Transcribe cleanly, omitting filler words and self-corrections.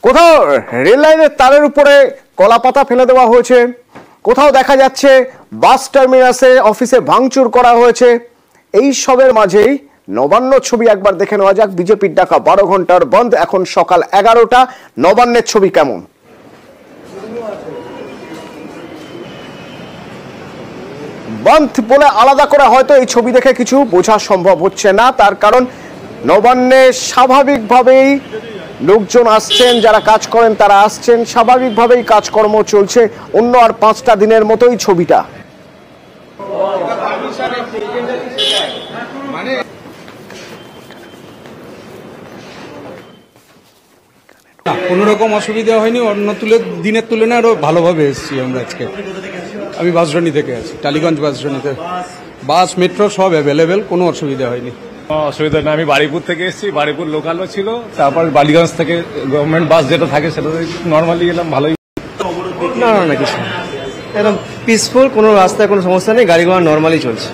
কোথাও রেল লাইনের তারের উপরে কলাপাতা ফেলে দেওয়া হয়েছে, কোথাও দেখা যাচ্ছে বাস টার্মিনাসে অফিসে ভাঙচুর করা হয়েছে। এই সবের মাঝেই নবান্ন ছবি একবার দেখে নেওয়া যাক। বিজেপির ডাকা 12 ঘন্টার বন্ধ, এখন সকাল 11টা। নবান্নের ছবি কেমন? বন্ধ বলে আলাদা করে হয়তো এই ছবি দেখে কিছু বোঝা সম্ভব হচ্ছে না, তার কারণ নবান্নে স্বাভাবিকভাবেই লোকজন আসছেন, যারা কাজ করেন তারা আসছেন, স্বাভাবিকভাবেই কাজকর্ম চলছে অন্য আর 5টা দিনের মতোই ছবিটা। কোনো রকম অসুবিধা হয়নি, অন্য দিনের তুলনায় আরো ভালোভাবে এসেছি আমরা আজকে। আমি বাসরানি থেকে আছি, টালিগঞ্জ বাসরানিতে। বাস মেট্রো সব অ্যাভেলেবেল, কোনো অসুবিধা হয়নি। অসুবিধা নেই, আমি বারুইপুর থেকে এসেছি, বারুইপুর লোকালও ছিল, তারপর বালিগঞ্জ থেকে গভর্নমেন্ট বাস যেটা থাকে সেটা নর্মালি গেলাম, ভালোই। না কিছু এরকম পিসফুল, কোনো রাস্তায় কোনো সমস্যা নেই, গাড়ি ঘোড়া নর্মালি চলছে।